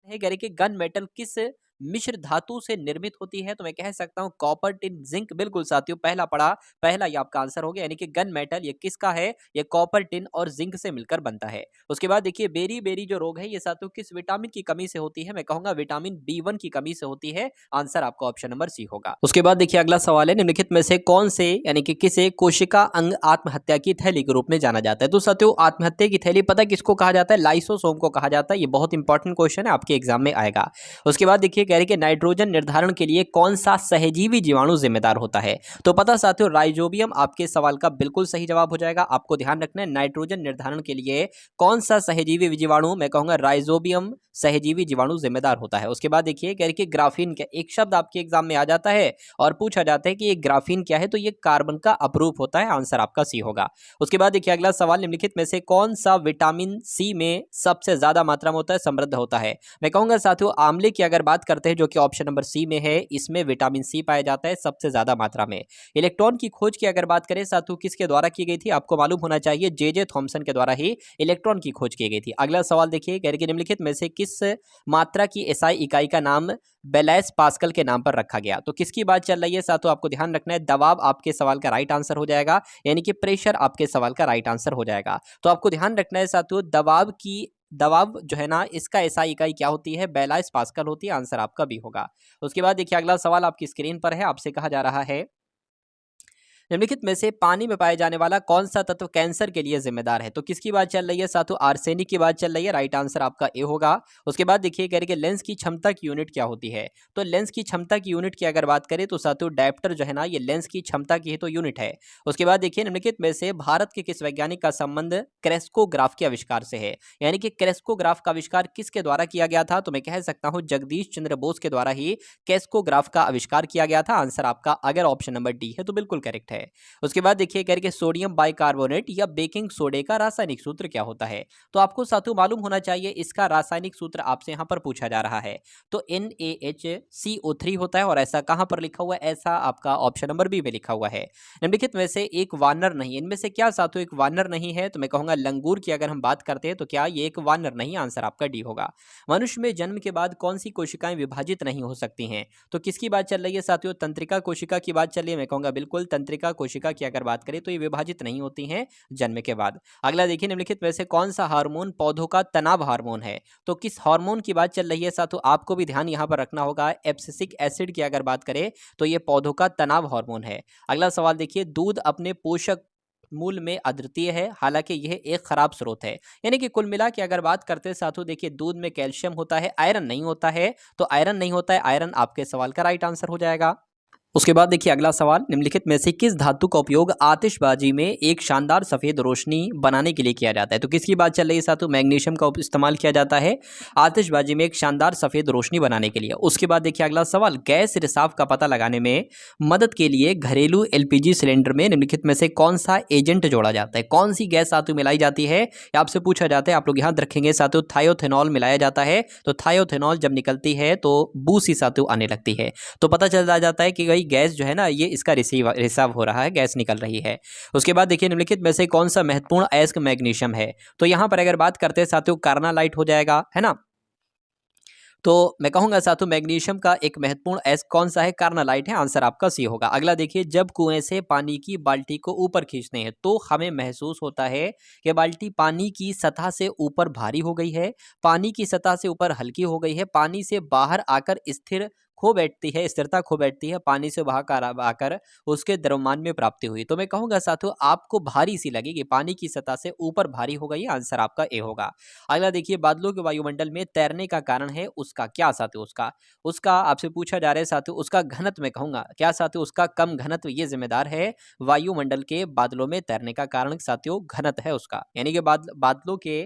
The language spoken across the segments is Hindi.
है कह रहे कि गन मेटल किस मिश्र धातु से निर्मित होती है, तो मैं कह सकता हूं कॉपर, टिन, जिंक। बिल्कुल साथियों, पहला ये आपका आंसर हो गया, यानी कि गन मेटल ये किसका है, ये कॉपर, टिन और जिंक से मिलकर बनता है। उसके बाद देखिए बेरी बेरी जो रोग है ये साथियों किस विटामिन की कमी से होती है, मैं कहूंगा विटामिन B1 की कमी से होती है। आंसर आपका ऑप्शन नंबर सी होगा। उसके बाद देखिए अगला सवाल है, निम्नलिखित में से कौन से यानी कि किसे कोशिका अंग आत्महत्या की थैली के रूप में जाना जाता है। तो साथियों आत्महत्या की थैली पता है किसको कहा जाता है, लाइसोसोम को कहा जाता है। ये बहुत इंपॉर्टेंट क्वेश्चन है, आपके एग्जाम में आएगा। उसके बाद देखिए कह रहे कि नाइट्रोजन निर्धारण के लिए कौन सा सहजीवी जीवाणु जिम्मेदार होता है। तो पता साथियों राइजोबियम आपके सवाल का बिल्कुल सही जवाब हो जाएगा। आपको ध्यान रखना है नाइट्रोजन निर्धारण के लिए कौन सा सहजीवी जीवाणु, मैं कहूंगा राइजोबियम सहजीवी जीवाणु जिम्मेदार होता है। उसके बाद देखिए कह रहे कि ग्राफीन क्या, एक शब्द आपके एग्जाम में आ जाता है और पूछा जाता है कि ये ग्राफीन क्या है, तो ये कार्बन का अपरूप होता है। आंसर आपका सी होगा। उसके बाद देखिए अगला सवाल, निम्नलिखित में से कौन सा विटामिन सी में सबसे ज्यादा मात्रा में होता है, समृद्ध होता है। मैं कहूंगा साथियों आंवले की अगर बात करते हैं जो कि ऑप्शन नंबर सी में है, इसमें विटामिन सी पाया जाता है सबसे ज्यादा मात्रा में। इलेक्ट्रॉन की खोज की अगर बात करें साथियों किसके द्वारा की गई थी, आपको मालूम होना चाहिए जे थॉमसन के द्वारा ही इलेक्ट्रॉन की खोज की गई थी। अगला सवाल देखिए कह रहे कि निम्नलिखित में से किस मात्रा की एसआई इकाई का नाम बेलैस पास्कल के नाम पर रखा गया। तो किसकी बात चल रही है साथियों, आपको ध्यान रखना है दबाव आपके सवाल का राइट आंसर हो जाएगा, यानी कि प्रेशर आपके सवाल का राइट आंसर हो जाएगा। तो आपको ध्यान रखना है साथियों दबाव जो है ना इसका एसआई इकाई क्या होती है, बेलाइस पास्कल होती है। आंसर आपका भी होगा। उसके बाद देखिए अगला सवाल आपकी स्क्रीन पर है, आपसे कहा जा रहा है निम्नलिखित में से पानी में पाया जाने वाला कौन सा तत्व कैंसर के लिए जिम्मेदार है। तो किसकी बात चल रही है साथियों, आर्सेनिक की बात चल रही है। राइट आंसर आपका ए होगा। उसके बाद देखिए कह रहे कि लेंस की क्षमता की यूनिट क्या होती है। तो लेंस की क्षमता की यूनिट की अगर बात करें तो साथियों डायप्टर जो है ना ये लेंस की क्षमता की ही तो यूनिट है। उसके बाद देखिए निम्नलिखित में से भारत के किस वैज्ञानिक का संबंध क्रेस्कोग्राफ के आविष्कार से है, यानी कि क्रेस्कोग्राफ का आविष्कार किसके द्वारा किया गया था। तो मैं कह सकता हूं जगदीश चंद्र बोस के द्वारा ही क्रेस्कोग्राफ का आविष्कार किया गया था। आंसर आपका अगर ऑप्शन नंबर डी है तो बिल्कुल करेक्ट है। उसके बाद देखिए करके सोडियम बाइकार्बोनेट या बेकिंग सोडे का रासायनिक सूत्र क्या होता है। तो आपको साथियों मालूम होना चाहिए इसका रासायनिक सूत्र आपसे यहां पर पूछा जा रहा है। तो NaHCO3 होता है। और ऐसा कहां पर लिखा हुआ है, ऐसा आपका ऑप्शन नंबर बी में लिखा हुआ है। निम्नलिखित में से एक वानर नहीं, इनमें से क्या साथियों एक वानर नहीं है। तो मैं कहूंगा लंगूर की अगर हम बात करते हैं तो क्या ये एक वानर नहीं, आंसर आपका डी होगा। मनुष्य में जन्म के बाद कौन सी कोशिकाएं विभाजित नहीं हो सकती हैं। तो किसकी बात चल रही है साथियों, तंत्रिका कोशिका की बात चल रही है। मैं कहूंगा बिल्कुल तंत्रिका कोशिका की अगर बात करें तो ये विभाजित नहीं होती हैं जन्म के बाद। अगला देखिए निम्नलिखित में से कौन सा हार्मोन पौधों का तनाव हार्मोन है। तो किस हार्मोन की बात चल रही है साथियों, आपको भी ध्यान यहां पर रखना होगा। एब्सिसिक एसिड की अगर बात करें तो ये पौधों का तनाव हार्मोन है। अगला सवाल देखिए, दूध अपने पोषक मूल में अद्वितीय है, हालांकि यह एक खराब स्रोत है। यानी कि कुल मिला के अगर बात करते हैं साथियों देखिए दूध में कैल्शियम होता है, आयरन नहीं होता है। तो आयरन नहीं होता है, आयरन आपके सवाल का राइट आंसर हो जाएगा। उसके बाद देखिए अगला सवाल, निम्नलिखित में से किस धातु का उपयोग आतिशबाजी में एक शानदार सफेद रोशनी बनाने के लिए किया जाता है। तो किसकी बात चल रही है साथियों, मैग्नीशियम का इस्तेमाल किया जाता है आतिशबाजी में एक शानदार सफेद रोशनी बनाने के लिए। उसके बाद देखिए अगला सवाल, गैस रिसाव का पता लगाने में मदद के लिए घरेलू LPG सिलेंडर में निम्नलिखित में से कौन सा एजेंट जोड़ा जाता है, कौन सी गैस साथियों मिलाई जाती है, आपसे पूछा जाता है। आप लोग याद रखेंगे साथियों थायोथेनॉल मिलाया जाता है। तो थायोथेनॉल जब निकलती है तो बू सी साथियों आने लगती है। तो पता चल जाता है कि भाई गैस जो है ना ये इसका रिसाव हो रहा है, गैस निकल रही है। उसके बाद देखिए निम्नलिखित में से कौन सा महत्वपूर्ण अयस्क मैग्नीशियम है। तो यहां पर अगर बात करते हैं साथियों कार्नालाइट हो जाएगा, है ना। तो मैं कहूंगा साथियों मैग्नीशियम का एक महत्वपूर्ण अयस्क कौन सा है, कार्नालाइट है। आंसर आपका सी होगा। अगला देखिए, जब कुएं से पानी की बाल्टी को ऊपर खींचते हैं तो हमें महसूस होता है कि बाल्टी पानी की सतह से ऊपर भारी हो गई है, पानी की सतह से ऊपर हल्की हो गई है, पानी से बाहर आकर स्थिर खो बैठती है, स्थिरता खो बैठती है, पानी से बाहर आकर उसके द्रव्यमान में प्राप्ति हुई। तो मैं कहूंगा साथियों आपको भारी सी लगेगी, पानी की सतह से ऊपर भारी हो गई। आंसर आपका ए होगा। अगला देखिए, बादलों के वायुमंडल में तैरने का कारण है उसका क्या साथियों, उसका उसका आपसे पूछा जा रहा है साथियों उसका घनत्व। मैं कहूंगा क्या साथियों, उसका कम घनत्व ये जिम्मेदार है वायुमंडल के बादलों में तैरने का कारण साथियों घनत्व है उसका। यानी कि बादलों के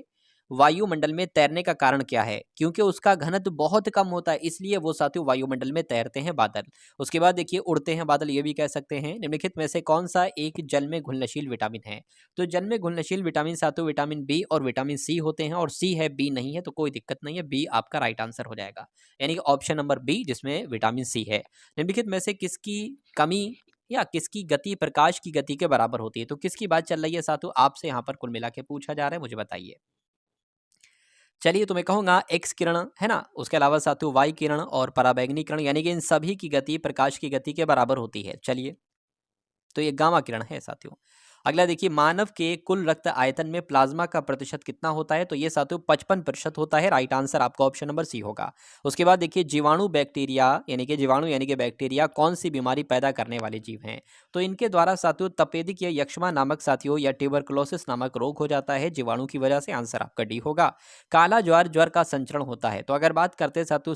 वायुमंडल में तैरने का कारण क्या है, क्योंकि उसका घनत्व बहुत कम होता है इसलिए वो साथियों वायुमंडल में तैरते हैं बादल। उसके बाद देखिए उड़ते हैं बादल ये भी कह सकते हैं। निम्नलिखित में से कौन सा एक जल में घुलनशील विटामिन है। तो जल में घुलनशील विटामिन साथियों विटामिन बी और विटामिन सी होते हैं, और सी है बी नहीं है तो कोई दिक्कत नहीं है, बी आपका राइट आंसर हो जाएगा। यानी कि ऑप्शन नंबर बी जिसमें विटामिन सी है। निम्नलिखित में से किसकी कमी या किसकी गति प्रकाश की गति के बराबर होती है। तो किसकी बात चल रही है साथियों, आपसे यहाँ पर कुल मिला के पूछा जा रहा है, मुझे बताइए। चलिए तो मैं कहूँगा एक्स किरण है ना, उसके अलावा साथियों वाई किरण और पराबैंगनी किरण, यानी कि इन सभी की गति प्रकाश की गति के बराबर होती है। चलिए तो ये गामा किरण है साथियों। अगला देखिए, मानव के कुल रक्त आयतन में प्लाज्मा का प्रतिशत कितना होता है? तो ये साथियों 55% होता है। राइट आंसर आपका ऑप्शन नंबर सी होगा। उसके बाद देखिए, जीवाणु बैक्टीरिया यानी कि बैक्टीरिया कौन सी बीमारी पैदा करने वाले जीव हैं? तो इनके द्वारा साथियों तपेदिक या यक्ष्मा नामक साथियों या ट्यूबरकुलोसिस नामक रोग हो जाता है जीवाणु की वजह से। आंसर आपका डी होगा। काला ज्वर ज्वर का संचरण होता है। तो अगर बात करते हैं साथियों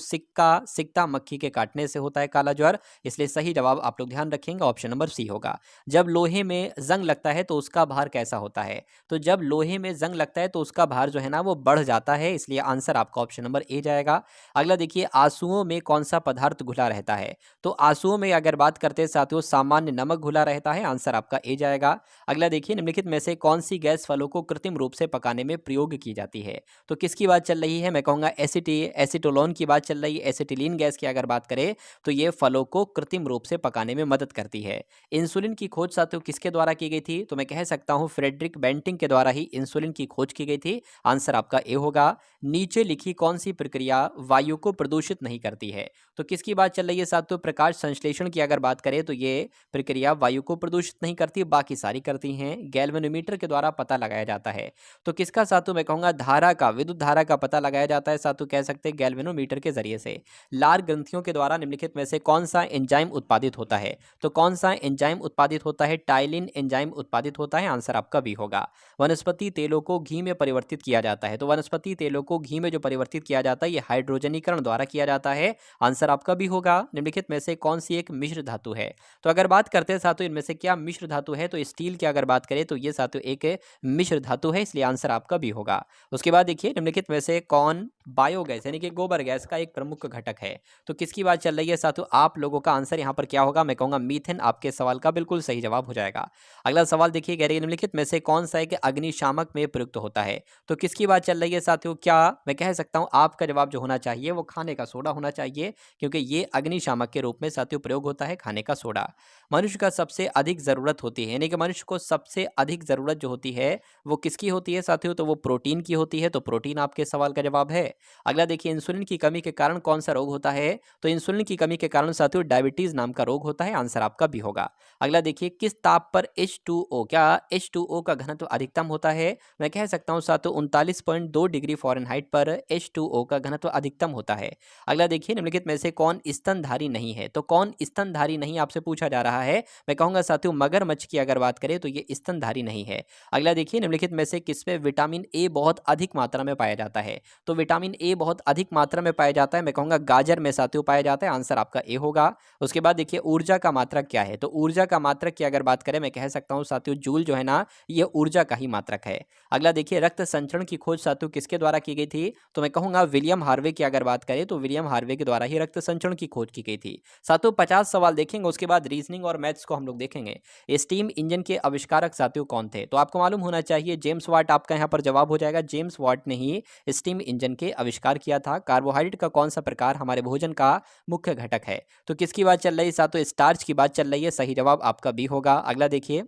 सिक्ता मक्खी के काटने से होता है काला ज्वर, इसलिए सही जवाब आप लोग ध्यान रखेंगे, ऑप्शन नंबर सी होगा। जब लोहे में जंग लगता है तो उसका भार कैसा होता है? तो जब लोहे में जंग लगता है तो उसका भार जो है ना वो बढ़ जाता है, इसलिए आंसर आपका ऑप्शन नंबर ए जाएगा। अगला देखिए, आंसुओं में कौन सा पदार्थ घुला रहता है? तो आंसुओं में अगर बात करते हैं साथियों सामान्य नमक घुला रहता है। आंसर आपका ए जाएगा। अगला देखिए, निम्नलिखित में से कौन सी गैस फलों को कृत्रिम रूप से पकाने में प्रयोग की जाती है? तो किसकी बात चल रही है? मैं कहूँगा एसिटोलोन की बात चल रही है। एसिटिलीन गैस की अगर बात करें तो ये फलों को कृत्रिम रूप से पकाने में मदद करती है। इंसुलिन की खोज साथियों किसके द्वारा की गई थी? तो मैं कह सकता हूं फ्रेडरिक बेंटिंग के द्वारा ही इंसुलिन की खोज की गई थी। आंसर आपका ए होगा। नीचे लिखी कौन सी प्रक्रिया वायु को प्रदूषित नहीं करती है? तो किसकी बात चल रही है साथियों? प्रकाश संश्लेषण की अगर बात करें तो ये प्रक्रिया वायु को प्रदूषित नहीं करती, बाकी सारी करती हैं। गैल्वेनोमीटर के द्वारा पता लगाया जाता है। तो किसका साथियों? मैं कहूंगा विद्युत धारा का पता लगाया जाता है साथियों, कह सकते हैं गैल्वेनोमीटर के जरिए से। लार ग्रंथियों के द्वारा निम्नलिखित में से कौन सा एंजाइम उत्पादित होता है? तो कौन सा एंजाइम उत्पादित होता है? टाइलिन एंजाइम उत्पादित होता है। आंसर आपका बी होगा। वनस्पति तेलों को घी में परिवर्तित किया जाता है। तो वनस्पति तेलों को घी में जो परिवर्तित किया जाता है ये हाइड्रोजनीकरण द्वारा किया जाता है। आंसर आपका बी होगा। निम्नलिखित में से कौन सी एक मिश्र धातु है? तो अगर बात करते हैं साथियों इनमें से क्या मिश्र धातु है, तो स्टील की अगर बात करें तो ये साथियों एक मिश्र धातु है, इसलिए आंसर आपका बी होगा। उसके बाद देखिए, निम्नलिखित में से कौन बायोगैस यानी कि गोबर गैस का एक प्रमुख घटक है? तो किसकी बात चल रही है साथियों? आप लोगों का आंसर यहाँ पर क्या होगा? मैं कहूँगा मीथेन आपके सवाल का बिल्कुल सही जवाब हो जाएगा। अगला सवाल देखिए, कह रही है निम्नलिखित में से कौन सा एक अग्निशामक में प्रयुक्त होता है? तो किसकी बात चल रही है साथियों? क्या मैं कह सकता हूँ आपका जवाब जो होना चाहिए वो खाने का सोडा होना चाहिए, क्योंकि ये अग्निशामक के रूप में साथियों प्रयोग होता है खाने का सोडा। मनुष्य का सबसे अधिक जरूरत होती है, यानी कि मनुष्य को सबसे अधिक जरूरत जो होती है वो किसकी होती है साथियों? तो वो प्रोटीन की होती है। तो प्रोटीन आपके सवाल का जवाब है। अगला देखिए, इंसुलिन की कमी के कारण कौन सा रोग होता है? तो इंसुलिन की कमी के कारण साथियों डायबिटीज नाम का रोग होता है। आंसर आपका भी होगा। अगला देखिए, किस ताप पर H2O का घनत्व अधिकतम होता है? मैं कह सकता हूं साथियों 39.2 डिग्री फ़ारेनहाइट पर H2O का घनत्व अधिकतम होता है। अगला देखिए, निम्नलिखित में से कौन स्तनधारी नहीं है? तो कौन स्तनधारी नहीं आपसे पूछा जा रहा है। मैं कहूंगा साथियों मगरमच्छ की अगर बात करें तो ये स्तनधारी नहीं है। अगला देखिए, निम्नलिखित में से किसमें विटामिन ए बहुत अधिक मात्रा में पाया जाता है? तो विटामिन ए बहुत अधिक मात्रा में पाया जाता है, मैं कहूंगा गाजर में साथियों पाया जाता है। आंसर आपका ए होगा। उसके बाद देखिए, ऊर्जा का मात्रक क्या है? तो ऊर्जा का मात्रक की अगर बात करें मैं कह सकता हूं साथियों जूल जो है ना ये ऊर्जा का ही मात्रक है। अगला देखिए, रक्त संचरण की खोज साथियों किसके द्वारा की गई थी? तो मैं कहूंगा विलियम हार्वे की अगर बात करें तो विलियम हार्वे के द्वारा ही रक्त संचरण की खोज की गई थी। साथियों 50 सवाल देखेंगे, उसके बाद रीजनिंग और मैथ्स को हम लोग देखेंगे। स्टीम इंजन के आविष्कारक साथियों कौन थे? तो आपको मालूम होना चाहिए जेम्स वाट आपका यहाँ पर जवाब हो जाएगा। जेम्स वाट ने ही स्टीम इंजन के आविष्कार किया था। कार्बोहाइड्रेट का कौन सा प्रकार हमारे भोजन का मुख्य घटक है? तो किसकी बात चल रही है साथियों? स्टार्च की बात चल रही है। सही जवाब आपका बी होगा। अगला देखिए,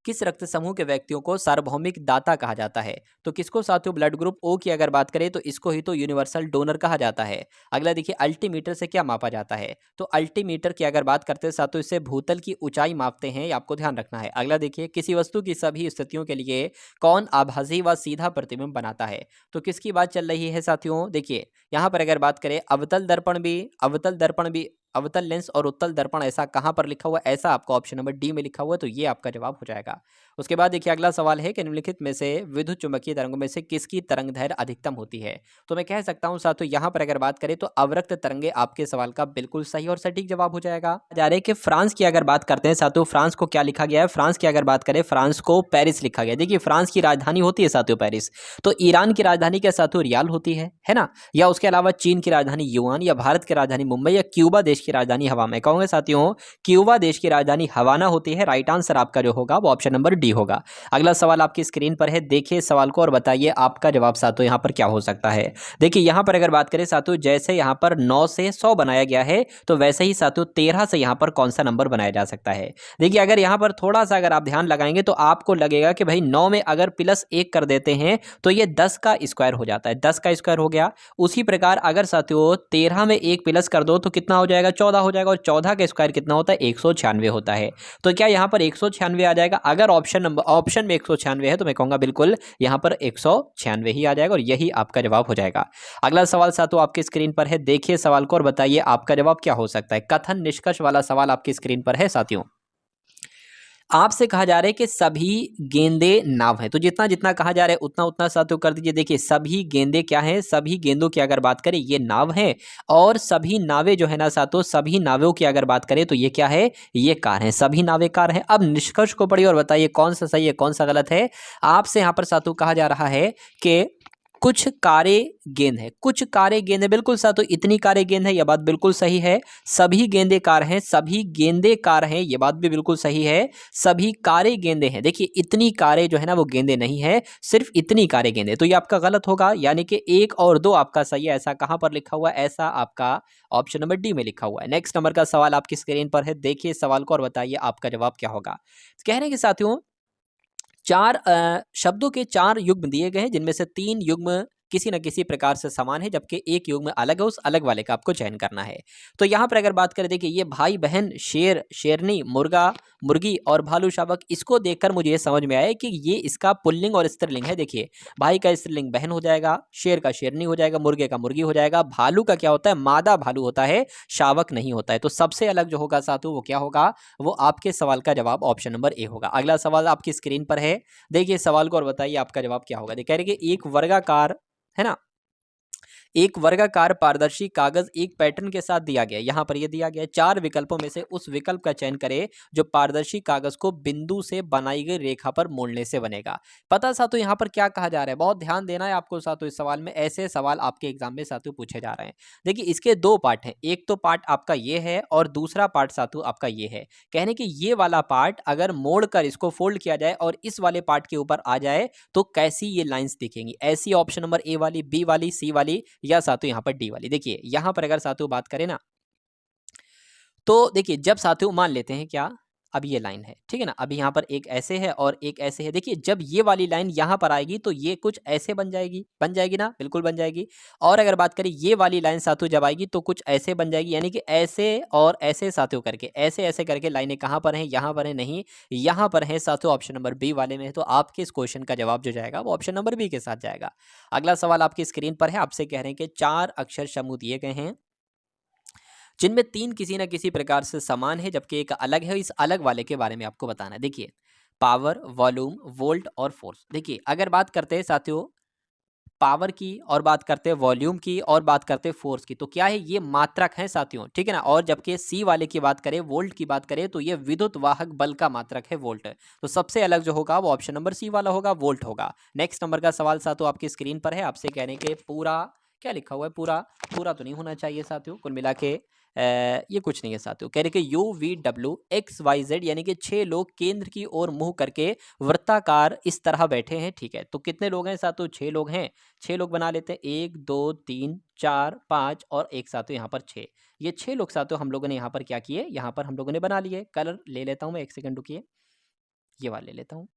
किस रक्त समूह के व्यक्तियों को सार्वभौमिक दाता कहा जाता है? तो किसको साथियों? ब्लड ग्रुप ओ की अगर बात करें तो इसको ही तो यूनिवर्सल डोनर कहा जाता है। अगला देखिए, अल्टीमीटर से क्या मापा जाता है? तो अल्टीमीटर की अगर बात करते हैं साथियों इससे भूतल की ऊंचाई मापते हैं, ये आपको ध्यान रखना है। अगला देखिए, किसी वस्तु की सभी स्थितियों के लिए कौन आभासी व सीधा प्रतिबिंब बनाता है? तो किसकी बात चल रही है साथियों? देखिए, यहाँ पर अगर बात करें अवतल लेंस और उत्तल दर्पण ऐसा कहां पर लिखा हुआ? ऐसा आपका ऑप्शन नंबर डी में लिखा हुआ है, तो ये आपका जवाब हो जाएगा। उसके बाद देखिए, अगला सवाल है कि निम्नलिखित में से विद्युत चुंबकीय तरंगों में से किसकी तरंग दैर्घ्य अधिकतम होती है? तो मैं कह सकता हूं साथियों यहाँ पर अगर बात करें तो अवरक्त तरंगे आपके सवाल का बिल्कुल सही और सटीक जवाब हो जाएगा। जा रहे कि फ्रांस की अगर बात करते हैं साथियों, फ्रांस को क्या लिखा गया है? फ्रांस की अगर बात करें फ्रांस को पेरिस लिखा गया। देखिए, फ्रांस की राजधानी होती है साथियों पेरिस। तो ईरान की राजधानी क्या साथियों? रियाल होती है ना? या उसके अलावा चीन की राजधानी युआन, या भारत की राजधानी मुंबई, या क्यूबा देश की राजधानी हवा? मैं कहूंगा साथियों क्यूबा देश की राजधानी हवाना होती है। राइट आंसर आपका जो होगा वो ऑप्शन नंबर डी डी होगा। अगला सवाल आपकी स्क्रीन पर है, देखिए सवाल को और बताइए आपका जवाब साथियों यहाँ पर क्या हो सकता है। देखिए यहाँ पर अगर बात करें साथियों, जैसे यहाँ पर 9 से 100 बनाया गया है, तो वैसे ही साथियों 13 से यहाँ पर कौन सा नंबर बनाया जा सकता है। देखिए अगर यहाँ पर थोड़ा सा अगर आप ध्यान लगाएंगे तो आपको लगेगा कि भाई 9 में अगर +1 कर देते हैं तो ये 10 का स्क्वायर हो जाता है, 10 का स्क्वायर हो गया। उसी प्रकार अगर साथियों 13 में 1 प्लस कर दो तो कितना हो जाएगा, 14 हो जाएगा, और 14 का स्क्वायर कितना होता है, 196 होता है। तो क्या यहाँ पर 196 आ जाएगा? अगर ऑप्शन में 196 है तो मैं कहूंगा बिल्कुल यहाँ पर 196 ही आ जाएगा और यही आपका जवाब हो जाएगा। अगला सवाल साथियों आपकी स्क्रीन पर है, देखिए सवाल को और बताइए आपका जवाब क्या हो सकता है। कथन निष्कर्ष वाला सवाल आपकी स्क्रीन पर है साथियों। आपसे कहा जा रहा है कि सभी गेंदे नाव हैं, तो जितना जितना कहा जा रहा है उतना उतना साथियों कर दीजिए। देखिए सभी गेंदे क्या हैं, सभी गेंदों की अगर बात करें ये नाव है, और सभी नावें जो है ना साथियों, सभी नावों की अगर बात करें तो ये क्या है, ये कार है, सभी नावें कार हैं। अब निष्कर्ष को पढ़िए और बताइए कौन सा सही है कौन सा गलत है। आपसे यहाँ पर साथियों कहा जा रहा है कि कुछ कारें गेंद है, कुछ कारें गेंद है, बिल्कुल साथियों इतनी कारें गेंद है, यह बात बिल्कुल सही है। सभी गेंदे कार हैं, सभी गेंदे कार हैं, यह बात भी बिल्कुल सही है। सभी कारें गेंदे हैं, देखिए इतनी कारें जो है ना वो गेंदे नहीं है, सिर्फ इतनी कारें गेंदे, तो ये आपका गलत होगा, यानी कि 1 और 2 आपका सही है। ऐसा कहां पर लिखा हुआ है, ऐसा आपका ऑप्शन नंबर डी में लिखा हुआ है। नेक्स्ट नंबर का सवाल आपकी स्क्रीन पर है, देखिए सवाल को और बताइए आपका जवाब क्या होगा। कहने के साथियों 4 शब्दों के 4 युग्म दिए गए हैं, जिनमें से 3 युग्म किसी न किसी प्रकार से समान है, जबकि एक युग्म अलग है, उस अलग वाले का आपको चयन करना है। तो यहाँ पर अगर बात करें, देखिए ये भाई बहन, शेर शेरनी, मुर्गा मुर्गी और भालू शावक, इसको देखकर मुझे ये समझ में आया कि ये इसका पुल्लिंग और स्त्रीलिंग है। देखिए भाई का स्त्रीलिंग बहन हो जाएगा, शेर का शेरनी हो जाएगा, मुर्गे का मुर्गी हो जाएगा, भालू का क्या होता है, मादा भालू होता है, शावक नहीं होता है। तो सबसे अलग जो होगा साथियों वो क्या होगा, वो आपके सवाल का जवाब ऑप्शन नंबर ए होगा। अगला सवाल आपकी स्क्रीन पर है, देखिए सवाल को और बताइए आपका जवाब क्या होगा। देखिए कह रहे कि एक वर्गाकार है ना, एक वर्गाकार पारदर्शी कागज एक पैटर्न के साथ दिया गया, यहां पर ये दिया गया 4 विकल्पों में से उस विकल्प का चयन करें जो पारदर्शी कागज को बिंदु से बनाई गई रेखा पर मोड़ने से बनेगा। पता साथियों यहाँ पर क्या कहा जा रहा है, बहुत ध्यान देना है आपको साथियों इस सवाल में, ऐसे सवाल आपके एग्जाम में साथियों पूछे जा रहे हैं। देखिए इसके 2 पार्ट हैं, एक तो पार्ट आपका ये है और दूसरा पार्ट साथियों आपका ये है। कहने कि ये वाला पार्ट अगर मोड़ कर इसको फोल्ड किया जाए और इस वाले पार्ट के ऊपर आ जाए तो कैसी ये लाइंस दिखेंगी, ऐसी ऑप्शन नंबर ए वाली, बी वाली, सी वाली या साथियों यहाँ पर डी वाली। देखिए यहाँ पर अगर साथियों बात करें ना, तो देखिए जब साथियों मान लेते हैं क्या, अब ये लाइन है, ठीक है ना, अभी यहाँ पर एक ऐसे है और एक ऐसे है। देखिए जब ये वाली लाइन यहाँ पर आएगी तो ये कुछ ऐसे बन जाएगी ना, बिल्कुल बन जाएगी। और अगर बात करें ये वाली लाइन साथियों जब आएगी तो कुछ ऐसे बन जाएगी, यानी कि ऐसे और ऐसे साथियों करके, ऐसे ऐसे करके लाइनें कहाँ पर हैं, यहाँ पर है नहीं, यहाँ पर है साथियों ऑप्शन नंबर बी वाले में है। तो आपके इस क्वेश्चन का जवाब जो जाएगा वो ऑप्शन नंबर बी के साथ जाएगा। अगला सवाल आपकी स्क्रीन पर है, आपसे कह रहे हैं कि 4 अक्षर समूह दिए गए हैं जिनमें 3 किसी न किसी प्रकार से समान है जबकि एक अलग है, इस अलग वाले के बारे में आपको बताना है। देखिए पावर, वॉल्यूम, वोल्ट और फोर्स। देखिए अगर बात करते हैं साथियों पावर की और बात करते हैं वॉल्यूम की और बात करते हैं फोर्स की, तो क्या है, ये मात्रक हैं साथियों, ठीक है ना। और जबकि सी वाले की बात करें, वोल्ट की बात करें, तो ये विद्युत वाहक बल का मात्रक है वोल्ट। तो सबसे अलग जो होगा वो ऑप्शन नंबर सी वाला होगा, वोल्ट होगा। नेक्स्ट नंबर का सवाल साथियों आपकी स्क्रीन पर है, आपसे कहने के पूरा क्या लिखा हुआ है, पूरा पूरा तो नहीं होना चाहिए साथियों, कुल मिला के ये कुछ नहीं है साथियों। कह रहे कि UVWXYZ यानी कि 6 लोग केंद्र की ओर मुंह करके वृत्ताकार इस तरह बैठे हैं, ठीक है। तो कितने लोग हैं साथियों, 6 लोग हैं, 6 लोग बना लेते हैं, 1 2 3 4 5 और एक साथियों यहाँ पर 6, ये 6 लोग साथियों हम लोगों ने यहाँ पर क्या किए, यहाँ पर हम लोगों ने बना लिए। कलर ले लेता हूँ मैं, एक सेकंड रुकिए, ये वाला ले लेता हूँ।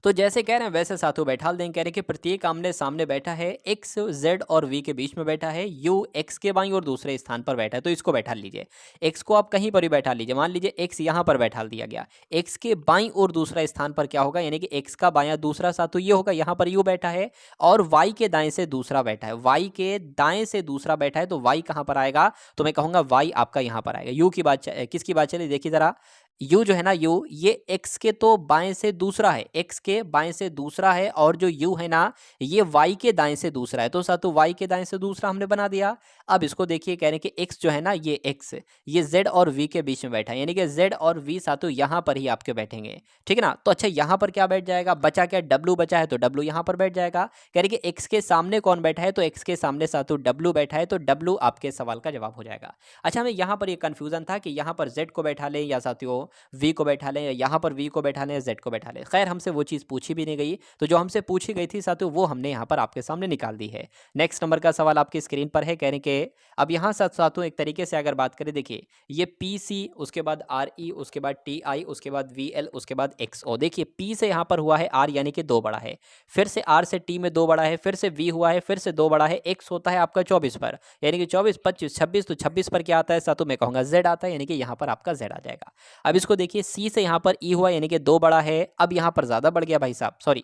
तो जैसे कह रहे हैं वैसे साथियों बैठा देंगे। कह रहे हैं कि प्रत्येक आमने सामने बैठा है, एक्स जेड और वी के बीच में बैठा है, यू एक्स के बाईं और दूसरे स्थान पर बैठा है। तो इसको बैठा लीजिए, एक्स को आप कहीं पर भी बैठा लीजिए, मान लीजिए एक्स यहाँ पर बैठा दिया गया, एक्स के बाईं और दूसरा स्थान पर क्या होगा, यानी कि एक्स का बायां दूसरा साथियों ये होगा, यहाँ पर यू बैठा है, और वाई के दाएं से दूसरा बैठा है, वाई के दाएं से दूसरा बैठा है, तो वाई कहाँ पर आएगा, तो मैं कहूँगा वाई आपका यहाँ पर आएगा। यू की बात, किसकी बात चली, देखिए जरा, यू जो है ना, यू ये एक्स के तो बाएं से दूसरा है, एक्स के बाएं से दूसरा है, और जो यू है ना ये वाई के दाएं से दूसरा है। तो साथियों वाई के दाएं से दूसरा हमने बना दिया। अब इसको देखिए, कह रहे हैं कि x जो है ना, ये x ये z और v के बीच में बैठा है, यानी कि z और v सातों यहाँ पर ही आपके बैठेंगे, ठीक है ना। तो अच्छा यहाँ पर क्या बैठ जाएगा, बचा क्या, w बचा है, तो w यहाँ पर बैठ जाएगा। कह रहे कि x के सामने कौन बैठा है, तो x के सामने सातों w बैठा है, तो w आपके सवाल का जवाब हो जाएगा। अच्छा, हमें यहाँ पर ये कन्फ्यूजन था कि यहाँ पर z को बैठा लें या साथियों v को बैठा लें, या यहाँ पर v को बैठा लें या z को बैठा लें। खैर हमसे वो चीज़ पूछी भी नहीं गई, तो जो हमसे पूछी गई थी साथियों वो हमने यहाँ पर आपके सामने निकाल दी है। नेक्स्ट नंबर का सवाल आपकी स्क्रीन पर है। कह रहे कि अब यहाँ साथियों एक तरीके से अगर बात करें, देखिए ये पी सी, उसके बाद आर ई, उसके बाद टी आई, उसके बाद वी एल, उसके बाद एक्स ओ। देखिए पी से यहाँ पर हुआ है आर, यानी कि 2 बड़ा है, फिर से आर से टी में 2 बड़ा है, फिर से वी हुआ है, फिर से 2 बड़ा है, एक्स होता है आपका 24 पर, यानी कि 24 25 26, तो 26 पर क्या आता है साथियों, मैं कहूँगा जेड आता है, यानी कि यहाँ पर आपका जेड आ जाएगा। अब इसको देखिए, सी से यहाँ पर ई हुआ, यानी कि 2 बड़ा है, अब यहाँ पर ज़्यादा बढ़ गया भाई साहब, सॉरी,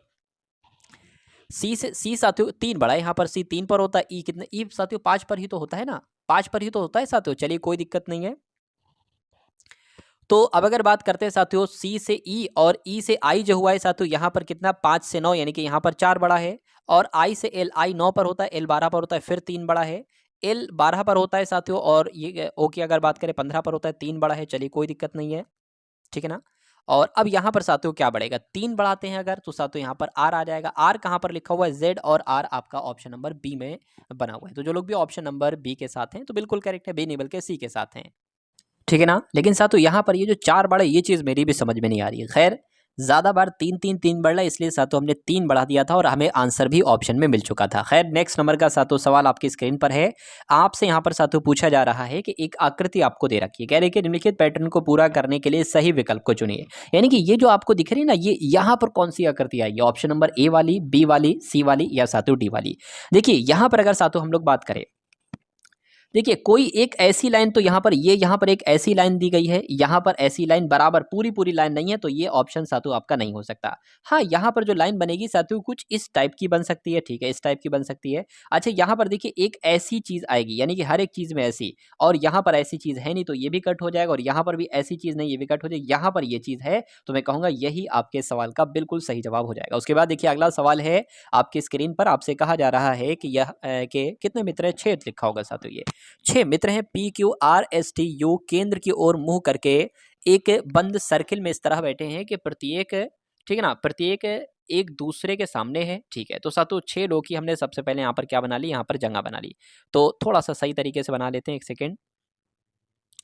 सी साथियों 3 बड़ा है, यहाँ पर सी 3 पर होता है, ई कितने, ई साथियों 5 पर ही तो होता है ना, 5 पर ही तो होता है साथियों। चलिए कोई दिक्कत नहीं है। तो अब अगर बात करते हैं साथियों सी से ई और ई से आई जो हुआ है साथियों, यहाँ पर कितना 5 से 9, यानी कि यहाँ पर 4 बड़ा है, और आई से एल, आई 9 पर होता है, एल 12 पर होता है, फिर 3 बड़ा है, एल 12 पर होता है साथियों, और ये ओ की अगर बात करें 15 पर होता है, 3 बड़ा है। चलिए कोई दिक्कत नहीं है, ठीक है ना। और अब यहाँ पर साथियों क्या बढ़ेगा, 3 बढ़ाते हैं अगर, तो साथियों यहाँ पर आर आ जाएगा। आर कहाँ पर लिखा हुआ है, जेड, और आर आपका ऑप्शन नंबर बी में बना हुआ है। तो जो लोग भी ऑप्शन नंबर बी के साथ हैं तो बिल्कुल करेक्ट है, बी नहीं बल्कि सी के साथ हैं, ठीक है ना। लेकिन साथियों यहाँ पर ये जो 4 बढ़ा, ये चीज़ मेरी भी समझ में नहीं आ रही है। खैर ज़्यादा बार 3 बढ़ रहा है, इसलिए साथियों हमने 3 बढ़ा दिया था और हमें आंसर भी ऑप्शन में मिल चुका था। खैर नेक्स्ट नंबर का साथियों सवाल आपकी स्क्रीन पर है। आपसे यहाँ पर साथियों पूछा जा रहा है कि एक आकृति आपको दे रखी है, कह रहे कि निम्नलिखित पैटर्न को पूरा करने के लिए सही विकल्प को चुनिए। यानी कि ये जो आपको दिख रही है ना, ये यहाँ पर कौन सी आकृति आएगी, ऑप्शन नंबर ए वाली, बी वाली, सी वाली, या साथियों डी वाली। देखिए यहाँ पर अगर साथियों हम लोग बात करें, देखिए कोई एक ऐसी लाइन, तो यहाँ पर ये यहाँ पर एक ऐसी लाइन दी गई है, यहाँ पर ऐसी लाइन बराबर पूरी पूरी लाइन नहीं है, तो ये ऑप्शन साथियों आपका नहीं हो सकता। हाँ यहाँ पर जो लाइन बनेगी साथियों कुछ इस टाइप की बन सकती है, ठीक है, इस टाइप की बन सकती है। अच्छा यहाँ पर देखिए एक ऐसी चीज आएगी, यानी कि हर एक चीज में ऐसी, और यहाँ पर ऐसी चीज है नहीं, तो ये भी कट हो जाएगा, और यहाँ पर भी ऐसी चीज नहीं, ये भी कट हो जाएगी, यहाँ पर ये चीज है, तो मैं कहूँगा यही आपके सवाल का बिल्कुल सही जवाब हो जाएगा। उसके बाद देखिए अगला सवाल है आपकी स्क्रीन पर, आपसे कहा जा रहा है कि यह कि कितने मित्र है, 6 लिखा होगा साथियों, ये 6 मित्र हैं। P Q R S T U केंद्र की ओर मुंह करके एक बंद सर्किल में इस तरह बैठे हैं कि प्रत्येक, ठीक है ना, प्रत्येक एक दूसरे के सामने है, ठीक है। तो साथियों 6 लोग की हमने सबसे पहले यहाँ पर क्या बना ली, यहाँ पर जगह बना ली। तो थोड़ा सा सही तरीके से बना लेते हैं, एक सेकेंड।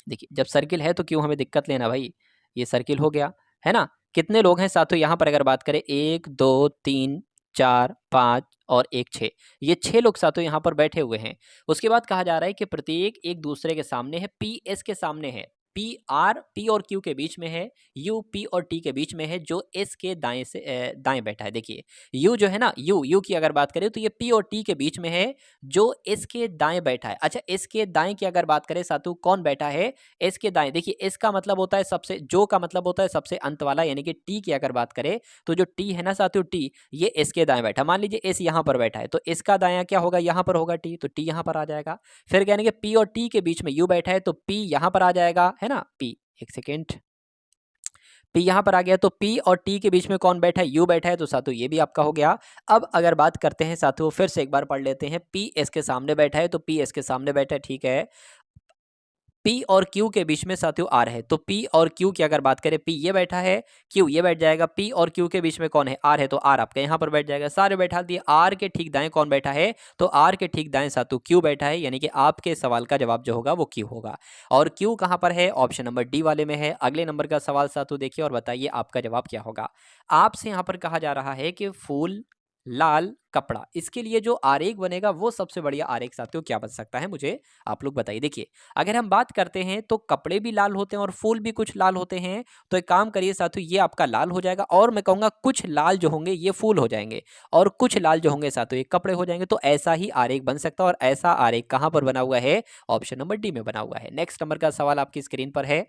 देखिए जब सर्किल है तो क्यों हमें दिक्कत लेना भाई, ये सर्किल हो गया, है ना। कितने लोग हैं साथियों यहाँ पर अगर बात करें, 1 2 3 4 5 और 1 6, ये 6 लोग साथियों यहाँ पर बैठे हुए हैं। उसके बाद कहा जा रहा है कि प्रत्येक एक दूसरे के सामने है, पी एस के सामने है, पी और क्यू के बीच में है, यू पी और टी के बीच में है, जो एस के दाएं से दाएं बैठा है। देखिए यू जो है ना, यू की अगर बात करें तो ये पी और टी के बीच में है, जो एस के दाएं बैठा है। अच्छा एस के दाएं की अगर बात करें साथियों कौन बैठा है, एस के दाएं, देखिए एस का मतलब होता है सबसे, जो का मतलब होता है सबसे अंत वाला, यानी कि टी की अगर बात करें तो जो टी है ना साथियों, टी ये एस के दाएं बैठा, मान लीजिए एस यहाँ पर बैठा है, तो एस का दायां क्या होगा, यहाँ पर होगा टी, तो टी यहाँ पर आ जाएगा। फिर कहने कि पी और टी के बीच में यू बैठा है, तो पी यहाँ पर आ जाएगा, है ना, पी, एक सेकेंड, पी यहाँ पर आ गया, तो पी और टी के बीच में कौन बैठा है, यू बैठा है, तो साथियों ये भी आपका हो गया। अब अगर बात करते हैं साथियों, फिर से एक बार पढ़ लेते हैं, पी एस के सामने बैठा है, तो पी एस के सामने बैठा है, ठीक है। पी और क्यू के बीच में साथियों आर है, तो पी और क्यू की अगर बात करें, पी ये बैठा है, क्यू ये बैठ जाएगा, पी और क्यू के बीच में कौन है, आर है, तो आर आपका यहाँ पर बैठ जाएगा। सारे बैठा दिए, आर के ठीक दाएं कौन बैठा है, तो आर के ठीक दाएं साथियों क्यू बैठा है, यानी कि आपके सवाल का जवाब जो होगा वो क्यू होगा। और क्यू कहाँ पर है, ऑप्शन नंबर डी वाले में है। अगले नंबर का सवाल साथियों देखिए और बताइए आपका जवाब क्या होगा। आपसे यहाँ पर कहा जा रहा है कि फूल लाल कपड़ा, इसके लिए जो आरेख बनेगा वो सबसे बढ़िया आरेख साथियों क्या बन सकता है, मुझे आप लोग बताइए। देखिए अगर हम बात करते हैं तो कपड़े भी लाल होते हैं और फूल भी कुछ लाल होते हैं, तो एक काम करिए साथियों, ये आपका लाल हो जाएगा, और मैं कहूँगा कुछ लाल जो होंगे ये फूल हो जाएंगे, और कुछ लाल जो होंगे साथियों ये कपड़े हो जाएंगे। तो ऐसा ही आरेख बन सकता है, और ऐसा आरेख कहाँ पर बना हुआ है, ऑप्शन नंबर डी में बना हुआ है। नेक्स्ट नंबर का सवाल आपकी स्क्रीन पर है।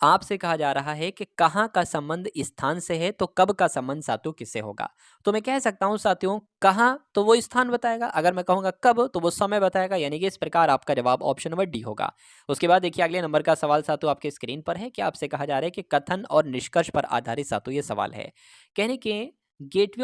आपसे कहा जा रहा है कि कहाँ का संबंध स्थान से है, तो कब का संबंध साथियों किससे होगा। तो मैं कह सकता हूँ साथियों, कहाँ तो वो स्थान बताएगा, अगर मैं कहूँगा कब तो वो समय बताएगा, यानी कि इस प्रकार आपका जवाब ऑप्शन नंबर डी होगा। उसके बाद देखिए अगले नंबर का सवाल साथियों आपके स्क्रीन पर है कि आपसे कहा जा रहा है कि कथन और निष्कर्ष पर आधारित साथियों ये सवाल है। कहने के गेटवे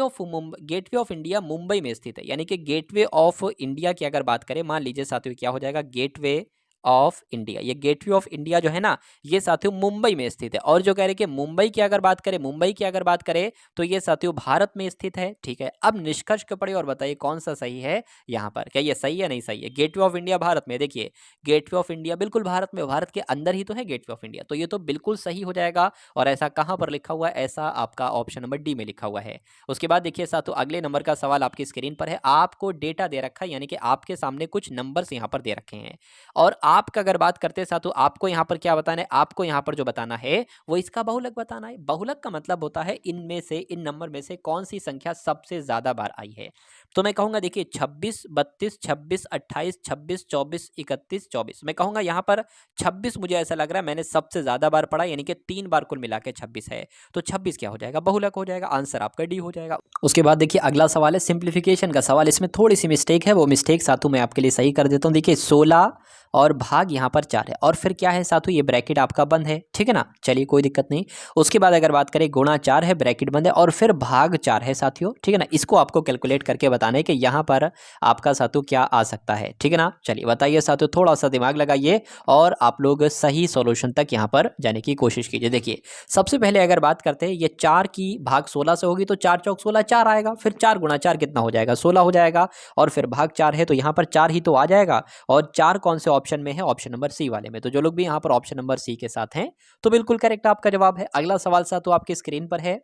ऑफ इंडिया मुंबई में स्थित है, यानी कि गेटवे ऑफ इंडिया की अगर बात करें, मान लीजिए साथियों क्या हो जाएगा, गेटवे ऑफ इंडिया, ये गेटवे ऑफ इंडिया जो है ना, ये साथियों मुंबई में स्थित है। और जो कह रहे कि मुंबई की अगर बात करें, मुंबई की अगर बात करें तो ये साथियों भारत में स्थित है। ठीक है, अब निष्कर्ष के पढ़िए और बताइए कौन सा सही है यहाँ पर, क्या ये सही है नहीं सही है। गेटवे ऑफ इंडिया भारत में, देखिए गेटवे ऑफ इंडिया बिल्कुल भारत में, भारत के अंदर ही तो है गेटवे ऑफ इंडिया, तो ये तो बिल्कुल सही हो जाएगा। और ऐसा कहाँ पर लिखा हुआ है, ऐसा आपका ऑप्शन नंबर डी में लिखा हुआ है। उसके बाद देखिए साथियों अगले नंबर का सवाल आपकी स्क्रीन पर है, आपको डेटा दे रखा है, यानी कि आपके सामने कुछ नंबर्स यहाँ पर दे रखे हैं और आपका अगर बात करते हैं साथियों, आपको यहाँ पर क्या बताना है, आपको यहाँ पर जो बताना है वो इसका बहुलक बताना है। बहुलक का मतलब होता है इनमें से, इन नंबर में से कौन सी संख्या सबसे ज्यादा बार आई है। तो मैं कहूंगा देखिए 26, 32, 26, 28, 26, 24, 31, 24, मैं कहूंगा यहाँ पर 26 मुझे ऐसा लग रहा है मैंने सबसे ज्यादा बार पढ़ा, यानी कि 3 बार कुल मिला के 26 है, तो 26 क्या हो जाएगा, बहुलक हो जाएगा। आंसर आपका डी हो जाएगा। उसके बाद देखिए अगला सवाल है सिंप्लीफिकेशन का सवाल, इसमें थोड़ी सी मिस्टेक है, वो मिस्टेक साथों मैं आपके लिए सही कर देता हूँ। देखिए 16 और भाग यहाँ पर 4 है और फिर क्या है साथों, ये ब्रैकेट आपका बंद है, ठीक है ना, चलिए कोई दिक्कत नहीं। उसके बाद अगर बात करें गुणा 4 है, ब्रैकेट बंद है और फिर भाग 4 है साथियों, ठीक है ना, इसको आपको कैलकुलेट करके बताना है कि यहाँ पर आपका साथियों क्या आ सकता है, ठीक है ना। चलिए बताइए साथियों, थोड़ा सा दिमाग लगाइए और आप लोग सही सॉल्यूशन तक यहाँ पर जाने की कोशिश कीजिए। देखिए सबसे पहले अगर बात करते हैं, ये 4 की भाग 16 से होगी तो 4 चौक 16, 4 आएगा, फिर 4 गुणा 4 कितना हो जाएगा, 16 हो जाएगा, और फिर भाग 4 है तो यहाँ पर 4 ही तो आ जाएगा। और 4 कौन से ऑप्शन में है, ऑप्शन नंबर सी वाले में, तो जो लोग भी यहाँ पर ऑप्शन नंबर सी के साथ हैं तो बिल्कुल करेक्ट आपका जवाब है। अगला सवाल सा तो आपकी स्क्रीन पर है,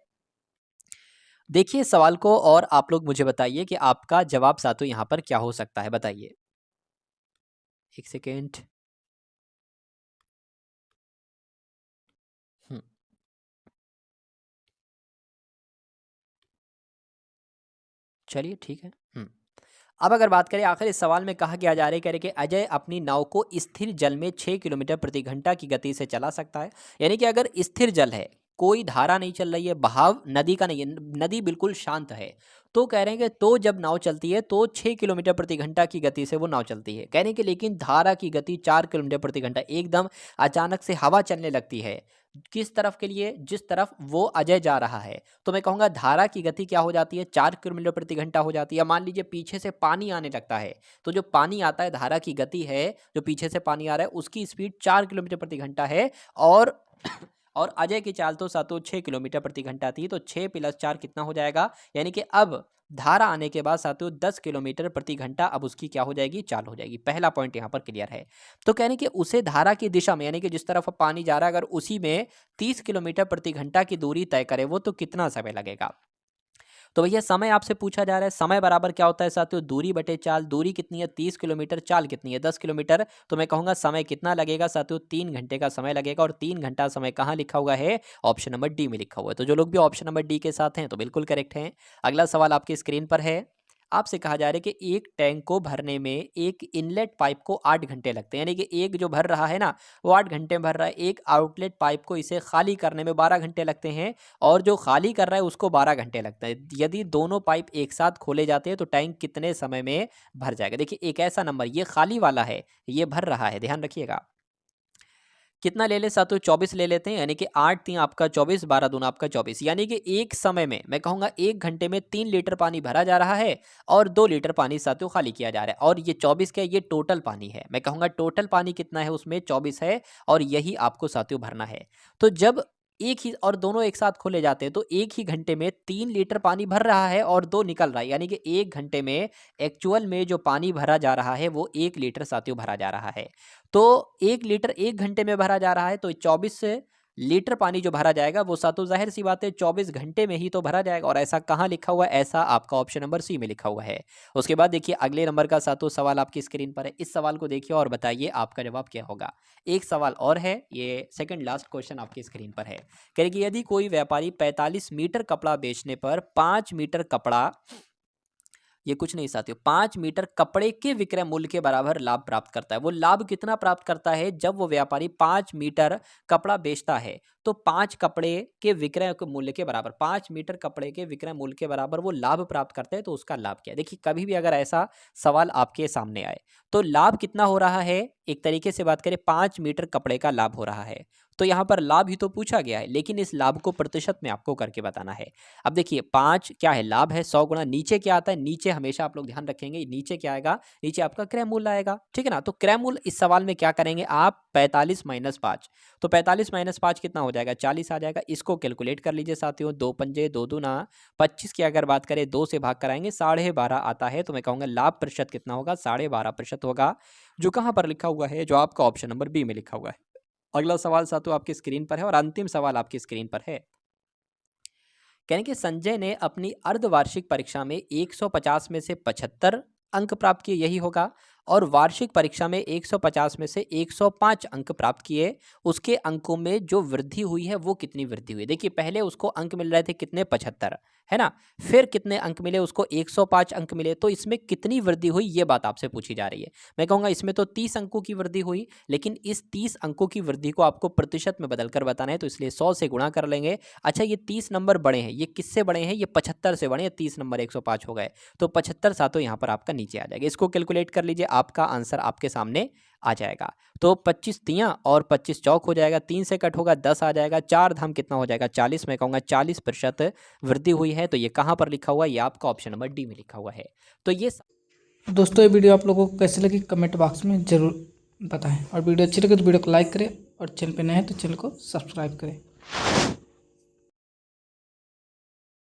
देखिए सवाल को और आप लोग मुझे बताइए कि आपका जवाब सातों यहाँ पर क्या हो सकता है, बताइए, एक सेकेंड। चलिए ठीक है। अब अगर बात करें आखिर इस सवाल में कहा क्या जा रहा है, कह रहे कि अजय अपनी नाव को स्थिर जल में 6 किलोमीटर प्रति घंटा की गति से चला सकता है, यानी कि अगर स्थिर जल है, कोई धारा नहीं चल रही है, बहाव नदी का नहीं है, नदी बिल्कुल शांत है, तो कह रहे हैं कि तो जब नाव चलती है तो 6 किलोमीटर प्रति घंटा की गति से वो नाव चलती है। कह रहे हैं कि लेकिन धारा की गति 4 किलोमीटर प्रति घंटा, एकदम अचानक से हवा चलने लगती है, किस तरफ के लिए, जिस तरफ वो अजय जा रहा है, तो मैं कहूंगा धारा की गति क्या हो जाती है, 4 किलोमीटर प्रति घंटा हो जाती है। मान लीजिए पीछे से पानी आने लगता है, तो जो पानी आता है, धारा की गति है, जो पीछे से पानी आ रहा है उसकी स्पीड 4 किलोमीटर प्रति घंटा है, और और अजय की चाल तो सातों 6 किलोमीटर प्रति घंटा थी, तो 6 + 4 कितना हो जाएगा, यानी कि अब धारा आने के बाद सातों 10 किलोमीटर प्रति घंटा अब उसकी क्या हो जाएगी, चाल हो जाएगी। पहला पॉइंट यहाँ पर क्लियर है। तो कहने कि उसे धारा की दिशा में, यानी कि जिस तरफ पानी जा रहा है, अगर उसी में 30 किलोमीटर प्रति घंटा की दूरी तय करे वो, तो कितना समय लगेगा। तो भैया समय आपसे पूछा जा रहा है, समय बराबर क्या होता है साथियों, दूरी बटे चाल, दूरी कितनी है 30 किलोमीटर, चाल कितनी है 10 किलोमीटर, तो मैं कहूंगा समय कितना लगेगा साथियों, 3 घंटे का समय लगेगा। और 3 घंटा समय कहाँ लिखा हुआ है, ऑप्शन नंबर डी में लिखा हुआ है। तो जो लोग भी ऑप्शन नंबर डी के साथ हैं तो बिल्कुल करेक्ट हैं। अगला सवाल आपकी स्क्रीन पर है, आपसे कहा जा रहा है कि एक टैंक को भरने में एक इनलेट पाइप को 8 घंटे लगते हैं, यानी कि एक जो भर रहा है ना वो 8 घंटे में भर रहा है, एक आउटलेट पाइप को इसे खाली करने में 12 घंटे लगते हैं, और जो खाली कर रहा है उसको 12 घंटे लगता है। यदि दोनों पाइप एक साथ खोले जाते हैं तो टैंक कितने समय में भर जाएगा। देखिए एक ऐसा नंबर, ये खाली वाला है, ये भर रहा है, ध्यान रखिएगा। कितना ले ले सातों, 24 ले लेते हैं, यानी कि 8 3 आपका 24, 12 दूना आपका 24, यानी कि एक समय में मैं कहूंगा 1 घंटे में 3 लीटर पानी भरा जा रहा है और 2 लीटर पानी सातों खाली किया जा रहा है। और ये 24 क्या है, ये टोटल पानी है, मैं कहूंगा टोटल पानी कितना है उसमें 24 है, और यही आपको साथियों भरना है। तो जब एक ही और दोनों एक साथ खोले जाते हैं तो एक ही घंटे में 3 लीटर पानी भर रहा है और 2 निकल रहा है, यानी कि एक घंटे में एक्चुअल में जो पानी भरा जा रहा है वो 1 लीटर साथियों भरा जा रहा है। तो 1 लीटर 1 घंटे में भरा जा रहा है, तो 24 लीटर पानी जो भरा जाएगा वो सातों जाहिर सी बात है 24 घंटे में ही तो भरा जाएगा। और ऐसा कहाँ लिखा हुआ है, ऐसा आपका ऑप्शन नंबर सी में लिखा हुआ है। उसके बाद देखिए अगले नंबर का सातों सवाल आपकी स्क्रीन पर है, इस सवाल को देखिए और बताइए आपका जवाब क्या होगा। एक सवाल और है, ये सेकंड लास्ट क्वेश्चन आपकी स्क्रीन पर है, कहें कि यदि कोई व्यापारी 45 मीटर कपड़ा बेचने पर 5 मीटर कपड़ा, ये कुछ नहीं साथियों, 5 मीटर कपड़े के विक्रय मूल्य के बराबर लाभ प्राप्त करता है, वो लाभ कितना प्राप्त करता है जब वो व्यापारी 5 मीटर कपड़ा बेचता है, तो 5 कपड़े के विक्रय के मूल्य के बराबर, 5 मीटर कपड़े के विक्रय मूल्य के बराबर वो लाभ प्राप्त करते हैं, तो उसका लाभ क्या है। देखिए कभी भी अगर ऐसा सवाल आपके सामने आए तो लाभ कितना हो रहा है, एक तरीके से बात करें 5 मीटर कपड़े का लाभ हो रहा है, तो यहाँ पर लाभ ही तो पूछा गया है, लेकिन इस लाभ को प्रतिशत में आपको करके बताना है। अब देखिए 5 क्या है, लाभ है, 100 गुणा नीचे क्या आता है, नीचे हमेशा आप लोग ध्यान रखेंगे नीचे क्या आएगा, नीचे आपका क्रय मूल्य आएगा, ठीक है ना। तो क्रय मूल्य इस सवाल में क्या करेंगे आप, 45 माइनस 5, तो 45 माइनस 5 कितना हो जाएगा, 40 आ जाएगा। इसको कैलकुलेट कर लीजिए साथियों, 2 पंजे 2 दूना 25 की अगर बात करें 2 से भाग कराएंगे 12.5 आता है, तो मैं कहूँगा लाभ प्रतिशत कितना होगा, 12.5% होगा, जो कहाँ पर लिखा हुआ है, जो आपका ऑप्शन नंबर बी में लिखा हुआ है। अगला सवाल साथियों आपकी स्क्रीन पर है और अंतिम सवाल आपकी स्क्रीन पर है। कहने कि संजय ने अपनी अर्धवार्षिक परीक्षा में 150 में से 75 अंक प्राप्त किए, यही होगा, और वार्षिक परीक्षा में 150 में से 105 अंक प्राप्त किए। उसके अंकों में जो वृद्धि हुई है वो कितनी वृद्धि हुई। देखिए पहले उसको अंक मिल रहे थे कितने, 75, है ना, फिर कितने अंक मिले उसको, 105 अंक मिले, तो इसमें कितनी वृद्धि हुई ये बात आपसे पूछी जा रही है। मैं कहूँगा इसमें तो 30 अंकों की वृद्धि हुई, लेकिन इस 30 अंकों की वृद्धि को आपको प्रतिशत में बदलकर बताना है, तो इसलिए 100 से गुणा कर लेंगे। अच्छा ये 30 नंबर बड़े हैं, ये किससे बड़े हैं, ये 75 से बड़े हैं, 30 नंबर 105 हो गए, तो 75 सातों यहाँ पर आपका नीचे आ जाएगा। इसको कैलकुलेट कर लीजिए, आपका आंसर आपके सामने आ जाएगा। तो 25 तियाँ और 25 चौक हो जाएगा, 3 से कट होगा 10 आ जाएगा, 4 धाम कितना हो जाएगा 40, मैं कहूँगा 40% वृद्धि हुई है। तो ये कहाँ पर लिखा हुआ है, ये आपका ऑप्शन नंबर डी में लिखा हुआ है। तो ये दोस्तों ये वीडियो आप लोगों को कैसे लगी कमेंट बॉक्स में ज़रूर बताएं, और वीडियो अच्छी लगे तो वीडियो को लाइक करें, और चैनल पे नए हैं तो चैनल को सब्सक्राइब करें।